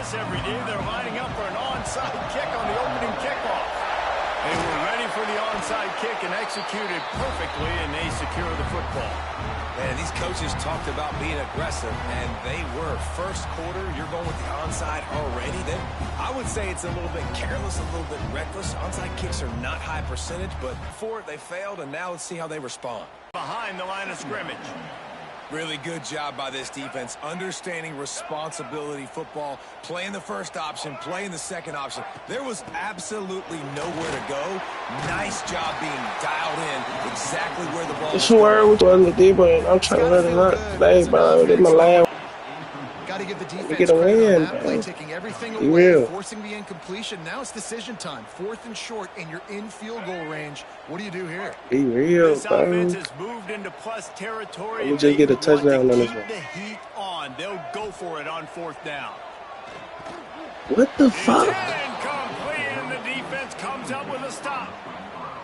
practice every day. They're lining up for an onside kick on the opening kickoff. They were ready for the onside kick and executed perfectly, and they secure the football. Man, these coaches talked about being aggressive, and they were. First quarter, you're going with the onside already. Then I would say it's a little bit careless, a little bit reckless. Onside kicks are not high percentage, but before they failed, and now let's see how they respond. Behind the line of scrimmage. Really good job by this defense, understanding responsibility football, playing the first option, playing the second option. There was absolutely nowhere to go. Nice job being dialed in exactly where the ball was going. Which one the D-boy? I'm trying to let him out today, bro. This my last. Got to give the defense get a win, on that play, taking everything away, real. Forcing the incompletion. Now it's decision time. 4th and short, and you're in field goal range. What do you do here? Be real, this bro. Offense has moved into plus territory. Let me just get a touchdown on this one. The heat on. They'll go for it on 4th down. What the fuck? Incomplete, and the defense comes up with a stop.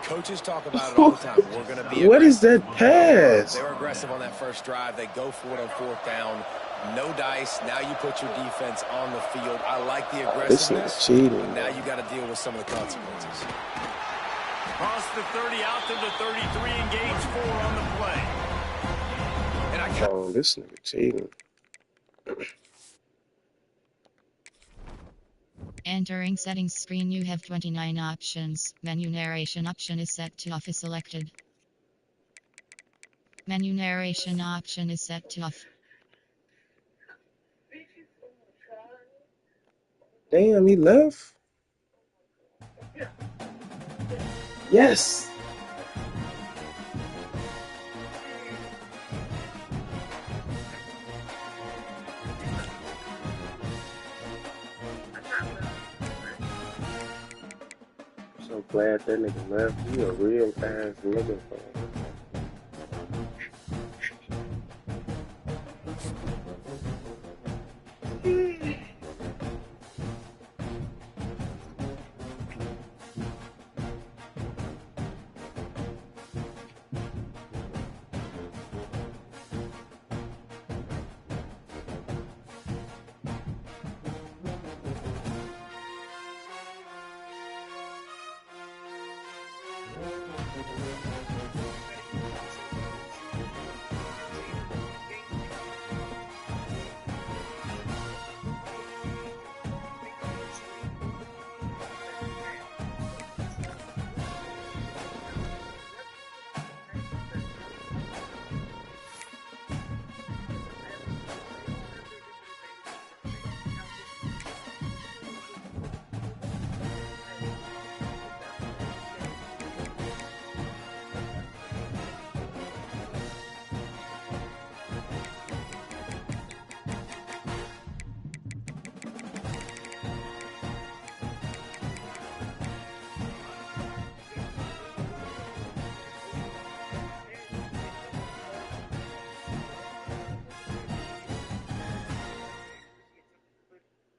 Coaches talk about it all the time. We're going to be What is that pass? They were aggressive on that first drive. They go for it on 4th down. No dice. Now you put your defense on the field. I like the aggressiveness. This is cheating. But now you got to deal with some of the consequences. Cross the 30 out to the 33, engage 4 on the play. And oh, this nigga cheating. Entering settings screen, you have 29 options. Menu narration option is set to off is selected. Menu narration option is set to off. Damn, he left? Yes! I'm so glad that nigga left. He a real ass nigga, bro.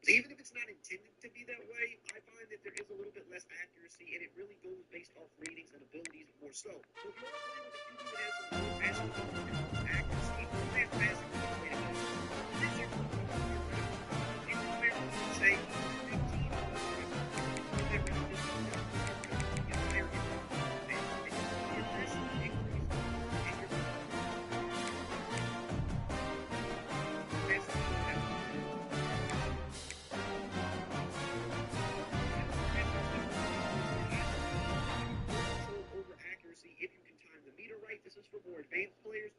Even if it's not intended to be that way, I find that there is a little bit less accuracy, and it really goes based off readings and abilities more so. So if you're playing with a QB that has some low passing accuracy, that's passing the way to go. This year, it's fair to say, big team, if you can time the meter right. This is for more advanced players.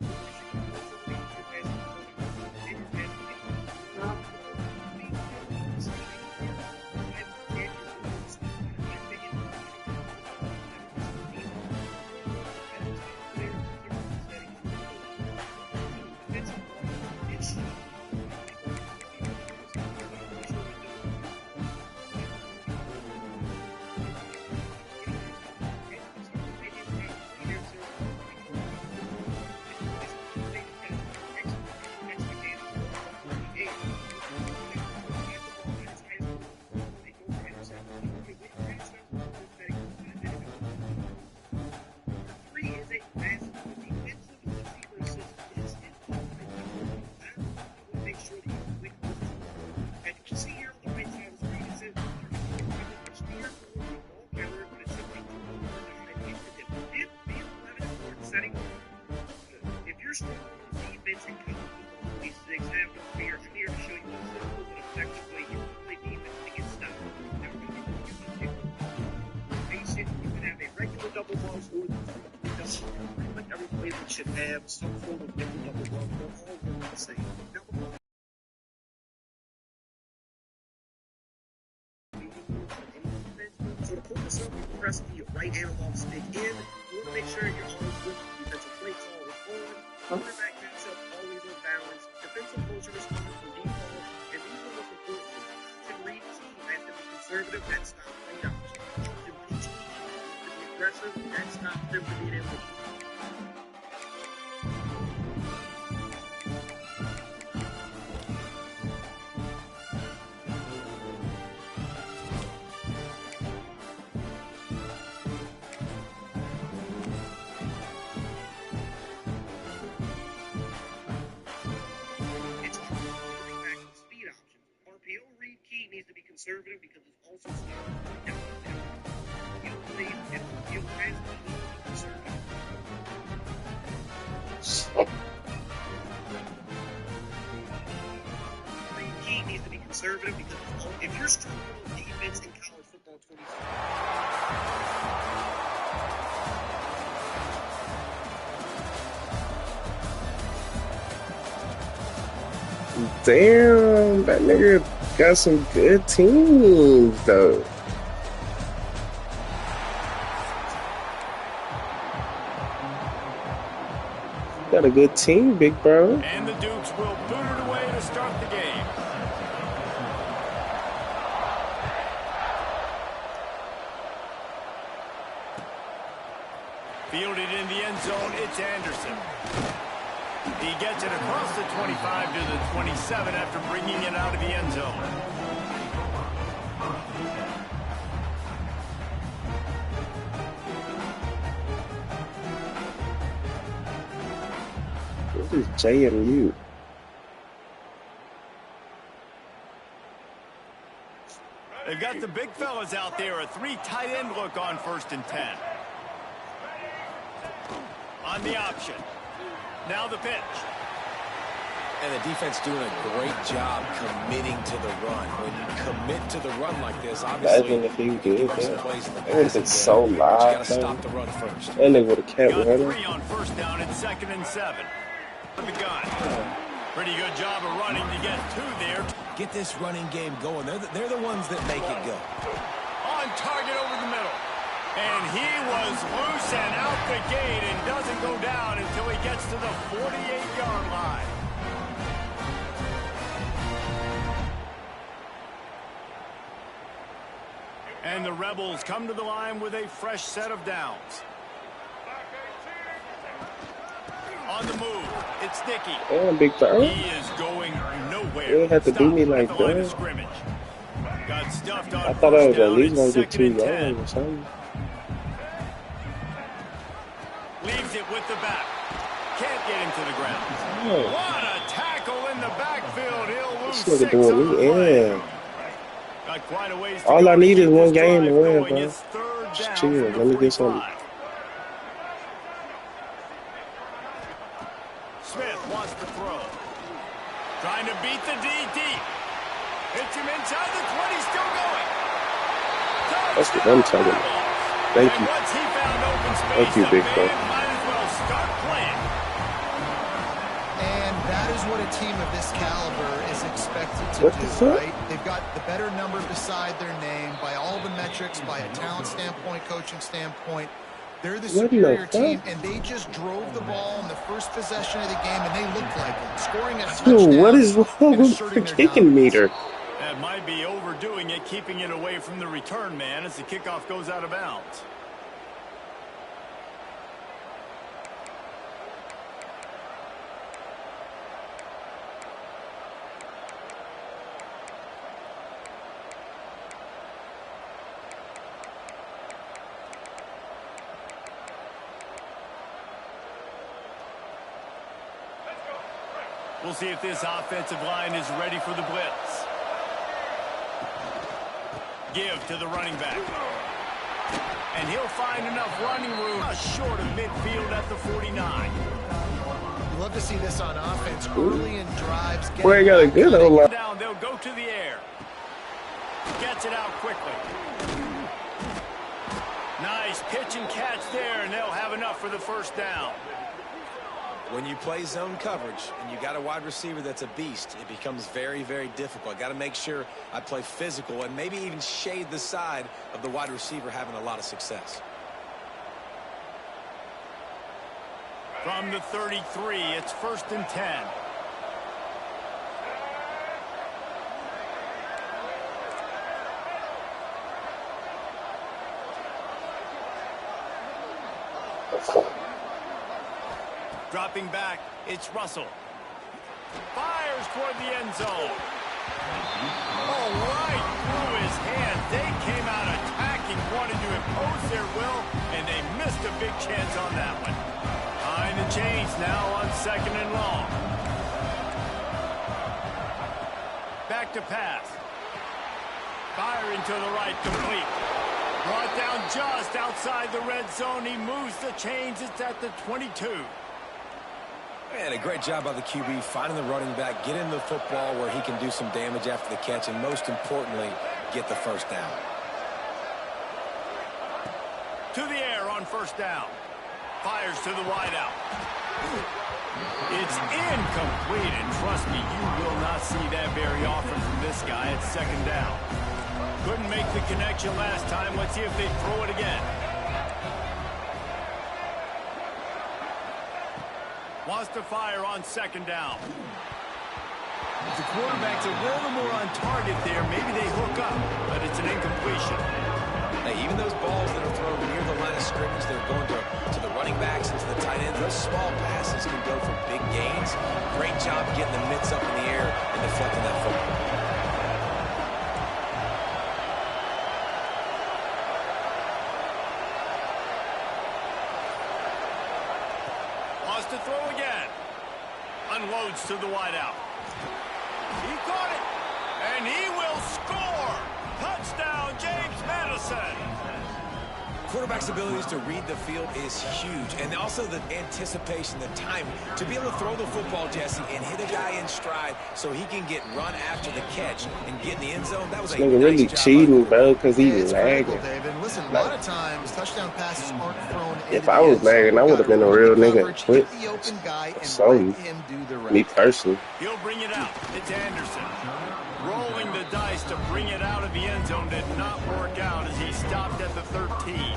you're struggling with defense in college football 26, have no fear. I'm here to show you a simple but effective way you can play defense to get stopped. Now, really, you can formation, you can have a regular double ball or the double ball. Pretty much every play that should have some form of nickel double ball. They're all work the same. Now, so to pull this up, you press the right analog stick in. You want to make sure you're always with the defensive play call is on. Quarterback matchup always on balance. Defensive closure is coming from default. And these are the most important things. Option read team has to be conservative. That stops read option. Option P team to be aggressive. That stops them from being able to eat. Needs to be conservative because it's also down. You don't believe it will feel fast, but it needs to be conservative. Read key needs to be conservative because if you're struggling on defense in college football 26. Damn, that nigga got some good teams, though. Got a good team, big bro. And the Dukes will boot it away to start the game. Fielded in the end zone, it's Anderson. He gets it across the 25 to the 27 after bringing it out of the end zone. This is JMU. They've got the big fellas out there. A 3 tight end look on 1st and 10. On the option. Now the pitch. And the defense doing a great job committing to the run. When you commit to the run like this, obviously, imagine if he did that. That It would have been so you live. got to stop the run first. And they would have kept Got running. 3 on 1st down and 2nd and 7. The gun. Pretty good job of running to get 2 there. Get this running game going. They're the ones that make it go. On target over the middle. And he was loose and out the gate and doesn't go down until he gets to the 48-yard line. And the Rebels come to the line with a fresh set of downs. On the move, it's Nicky. Damn, big bro. He is going nowhere. You didn't have to do me like Stopped at the line of that. scrimmage. Got stuffed on I thought I was first at least down. going to It's get 2 2nd and 10. yards or something. Leaves it with the back. Can't get him to the ground. Oh, What a tackle in the backfield. He'll lose this 6 nigga doing on the me play. in. Got quite a ways to All go I to need is keep one this game to drive win, going. bro. It's 3rd down Just chill. from the Let me get some. 45. Smith wants to throw. Trying to beat the DT. Hits him inside the 20, still going. That's what I'm talking about. Thank And you. once he found open space, Thank you, the big bro. man might as well start playing. And that is what a team of this caliber is expected to What do, the fuck? right? They've got the better number beside their name by all the metrics, by a talent standpoint, coaching standpoint. They're the What the superior fuck? team, and they just drove the ball in the first possession of the game, and they looked like it, scoring a Yo, touchdown. what is wrong and with asserting the their kicking dominance. meter? That might be overdoing it, keeping it away from the return man as the kickoff goes out of bounds. We'll see if this offensive line is ready for the blitz. Give to the running back. And he'll find enough running room short of midfield at the 49. You love to see this on offense early in drives. Boy, got a good old line. Down, they'll go to the air. Gets it out quickly. Nice pitch and catch there, and they'll have enough for the first down. When you play zone coverage and you got a wide receiver that's a beast, it becomes very, very difficult. I got to make sure I play physical and maybe even shade the side of the wide receiver having a lot of success. From the 33, it's 1st and 10. Dropping back, it's Russell. Fires toward the end zone. Oh, right through his hand. They came out attacking, wanted to impose their will, and they missed a big chance on that one. Behind the chains now on 2nd and long. Back to pass. Firing to the right, complete. Brought down just outside the red zone. He moves the chains. It's at the 22. And a great job by the QB finding the running back, getting the football where he can do some damage after the catch, and most importantly, get the first down. To the air on 1st down. Fires to the wideout. It's incomplete, and trust me, you will not see that very often from this guy at 2nd down. Couldn't make the connection last time. Let's see if they throw it again. Wants to fire on 2nd down. If the quarterback's a little more on target there, maybe they hook up, but it's an incompletion. Hey, even those balls that are thrown near the line of scrimmage, they're going to the running backs and to the tight ends. Those small passes can go for big gains. Great job getting the mitts up in the air and deflecting that football. To throw again. Unloads to the wideout. He caught it. And he will score. Touchdown, James Madison. Quarterback's abilities to read the field is huge. And also the anticipation, the time to be able to throw the football, Jesse, and hit a guy in stride so he can get run after the catch and get in the end zone. That was a nice really job cheating, bro, because he it's lagging. critical, David. Listen, a lot of times touchdown passes aren't thrown. If I was lagging, I would have been a real nigga and quit. The open guy and Something. let him do the rest. Me personally. He'll bring it out. It's Anderson. Rolling the dice to bring it out of the end zone did not work out as he stopped at the 13.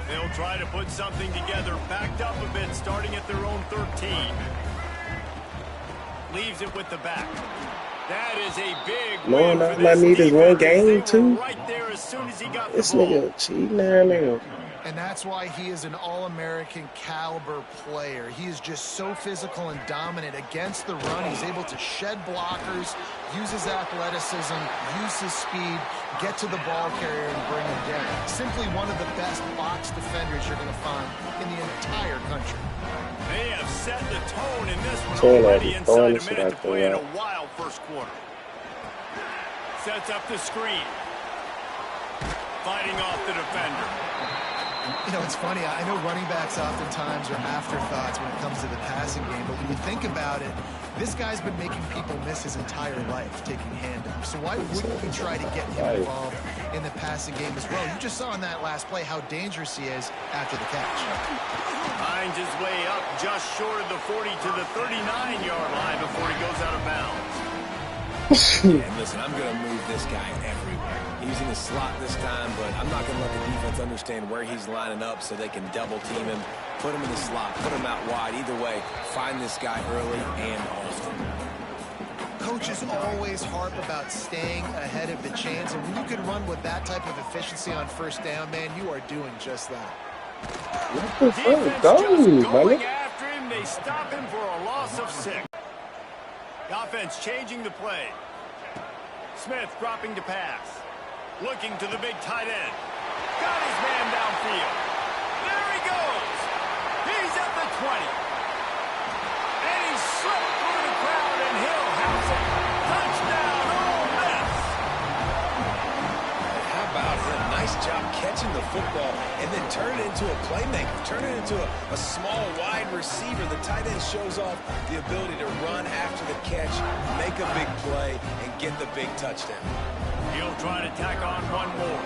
They'll try to put something together, backed up a bit, starting at their own 13. Leaves it with the back. That is a big win for all I need is one game, too. Right there as soon as he got This the ball. nigga cheating now. And that's why he is an All-American caliber player. He is just so physical and dominant against the run. He's able to shed blockers, use his athleticism, use his speed, get to the ball carrier and bring him down. Simply one of the best box defenders you're going to find in the entire country. They have set the tone in this one Taylor already inside a bonus minute to right play in there. a wild first quarter. Sets up the screen. Fighting off the defender. You know, it's funny. I know running backs oftentimes are afterthoughts when it comes to the passing game, but when you think about it, this guy's been making people miss his entire life taking handoffs. So why wouldn't you try to get him involved in the passing game as well? You just saw in that last play how dangerous he is after the catch. Finds his way up just short of the 40 to the 39-yard line before he goes out of bounds. And listen, I'm going to move this guy everywhere. He's in the slot this time, but I'm not going to let the defense understand where he's lining up so they can double team him, put him in the slot, put him out wide. Either way, find this guy early and often. Coaches always harp about staying ahead of the chains, and when you can run with that type of efficiency on 1st down, man, you are doing just that. What the Defense fuck? Go, just going buddy. after him. They stop him for a loss of 6. The offense changing the play. Smith dropping to pass. Looking to the big tight end. Got his man downfield. There he goes. He's at the 20. And he slipped through the crowd, and he'll house it. Touchdown, Ole Miss. How about him? Nice job catching the football and then turn it into a playmaker, turn it into a small, wide receiver. The tight end shows off the ability to run after the catch, make a big play, and get the big touchdown. He'll try to tack on one more.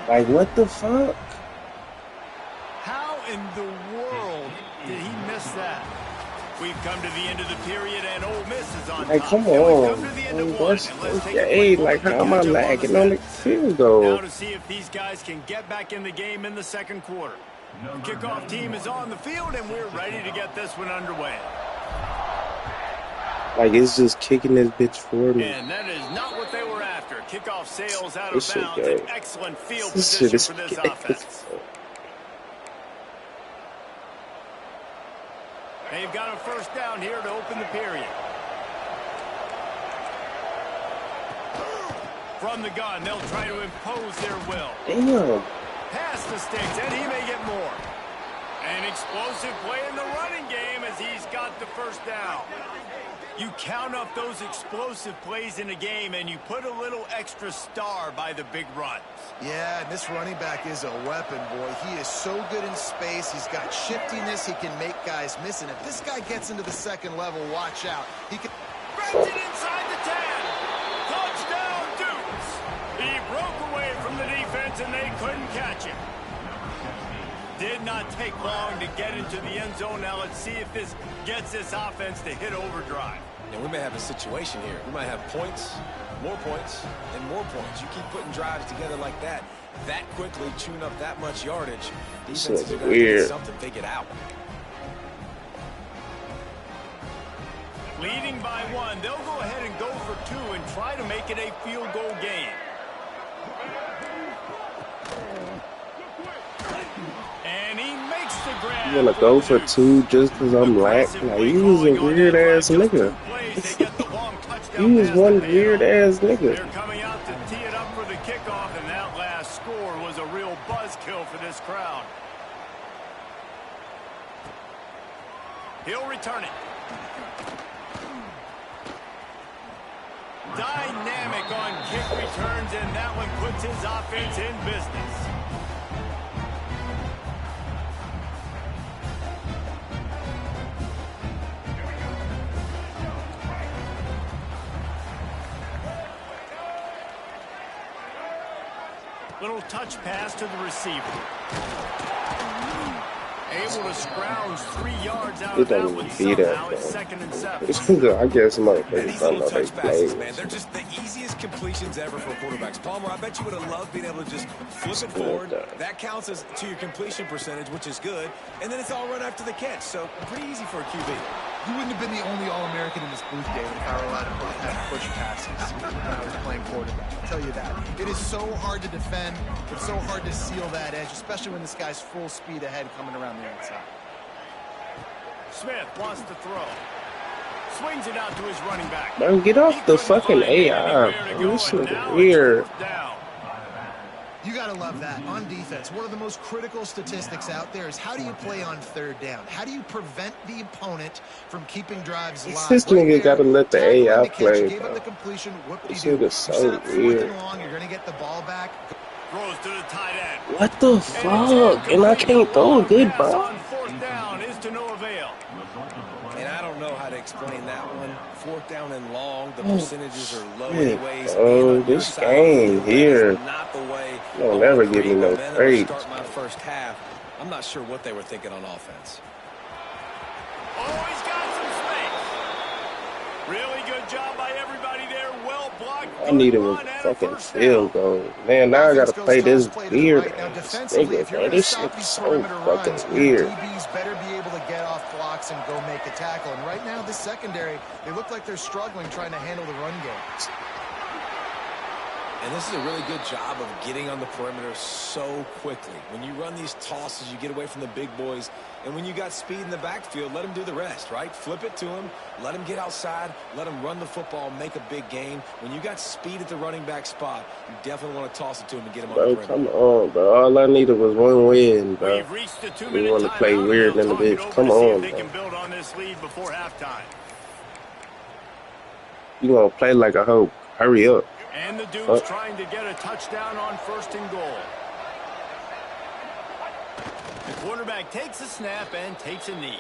Like, what the fuck? How in the world did he miss that? We've come to the end of the period, and Ole Miss is on Like, top. come And we've on. come to the end of Like, one, what's and let's take a okay? quick Like, look how at am I catch up lagging on the stats. field Now goal? to see if these guys can get back in the game in the second quarter. The kickoff team is on the field, and we're ready to get this one underway. Like, it's just kicking this bitch for me. And that is not what they were after. Kickoff sails out of This shit bounds. gay. An excellent field This shit position is for this gay. offense. They've got a first down here to open the period. From the gun, they'll try to impose their will. Damn. Pass the sticks, and he may get more. An explosive play in the running game as he's got the first down. You count up those explosive plays in a game, and you put a little extra star by the big runs. Yeah, and this running back is a weapon, boy. He is so good in space. He's got shiftiness. He can make guys miss. And if this guy gets into the second level, watch out. He can... Grabs it inside the 10. Touchdown, Dukes. He broke away from the defense, and they couldn't catch him. Did not take long to get into the end zone. Now let's see if this gets this offense to hit overdrive. And we may have a situation here. We might have points, and more points. You keep putting drives together like that quickly, chewing up that much yardage. Defenses are going to get something figured out. Leading by one, they'll go ahead and go for two and try to make it a field goal game. And he makes the grab. You wanna go for two just because I'm black? Like, you was a weird ass nigga. You was one weird ass nigga. They're coming out to tee it up for the kickoff, and that last score was a real buzzkill for this crowd. He'll return it. Dynamic on kick returns, and that one puts his offense in business. Little touch pass to the receiver. Able to scrounge 3 yards out It of that don't one. even be that, Somehow it's bro. 2nd and 7. I guess And motherfuckers these don't little know they touch passes, man, plays. they're just the easiest completions ever for quarterbacks. Palmer, I bet you would have loved being able to just flip it forward. That counts as to your completion percentage, which is good. And then it's all run after the catch. So pretty easy for a QB. You wouldn't have been the only All-American in this booth, David, if I were allowed to have push passes when I was playing quarterback. I'll tell you that. It is so hard to defend. It's so hard to seal that edge, especially when this guy's full speed ahead coming around the outside. Smith wants to throw. Swings it out to his running back. Bro, get off the fucking AI. Bro, this nigga weird. You got to love that. On defense, one of the most critical statistics out there is how do you play on third down? How do you prevent the opponent from keeping drives alive? This nigga got to let the AI play, Gave up bro. the completion. This nigga's so weird. Long, you're going to get the ball back. Throws to the tight end. What the fuck? And I can't throw a good ball. On 4th down is to no avail. And I don't know how to explain that one. 4th down and long, the percentages are low shit, anyways. bro, this game here Not the way don't ever give me no praise. Start my first half. I'm not sure what they were thinking on offense. Oh, he's got some space. Really good job by everybody there. Well blocked. I needed a fucking field goal. Man, now I gotta play this weird ass nigga, bro. This shit's so fucking weird. DBs better be able to get off blocks and go make a tackle. And right now, this secondary, they look like they're struggling trying to handle the run game. And this is a really good job of getting on the perimeter so quickly. When you run these tosses, you get away from the big boys. And when you got speed in the backfield, let them do the rest, right? Flip it to him, let him get outside, let him run the football, make a big gain. When you got speed at the running back spot, you definitely want to toss it to him and get him on the Bro, perimeter. come on, bro. All I needed was one win, bro. We've reached the 2-minute We want to play timeout. weird They'll in the talk it bitch. over Come to see if on, they bro. can build on this lead before halftime. You gonna play like a hoe. Hurry up. And the Dukes trying to get a touchdown on 1st and goal. The quarterback takes a snap and takes a knee.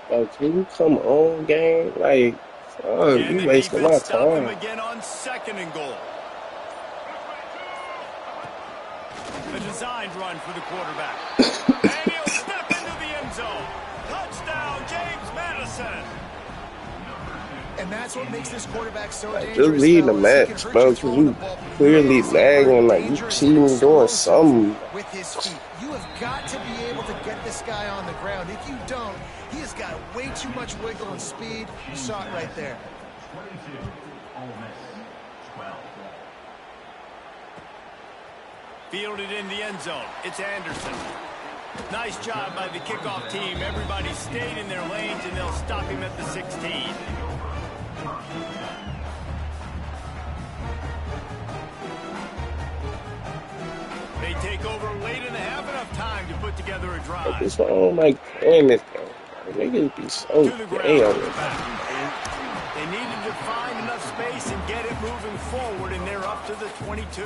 Like, can you come on, game? Like, you wasting my time. Again on 2nd and goal. A designed run for the quarterback. And he'll step into the end zone. Touchdown, James Madison. And that's what makes this quarterback so Like, dangerous. just lead the match, bro. Cause you clearly lagging. Like, you cheating, doing something. With his feet, you have got to be able to get this guy on the ground. If you don't, he has got way too much wiggle and speed. You saw it right there. Fielded in the end zone. It's Anderson. Nice job by the kickoff team. Everybody stayed in their lanes, and they'll stop him at the 16. They take over late and have enough time to put together a drive. Like, this one, like, playing this game. Like, niggas be so damn. They needed to find enough space and get it moving forward, and they're up to the 22.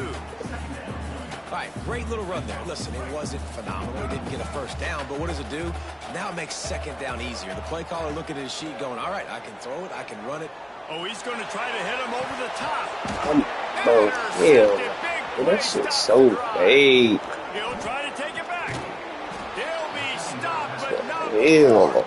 All right, great little run there. Listen, it wasn't phenomenal. He didn't get a first down, but what does it do? Now it makes 2nd down easier. The play caller looking at his sheet going, all right, I can throw it, I can run it. Oh, he's going to try to hit him over the top. Bro, hell. Bro, that shit's so fake. He'll try to take it back. He'll be stopped, but not Hell.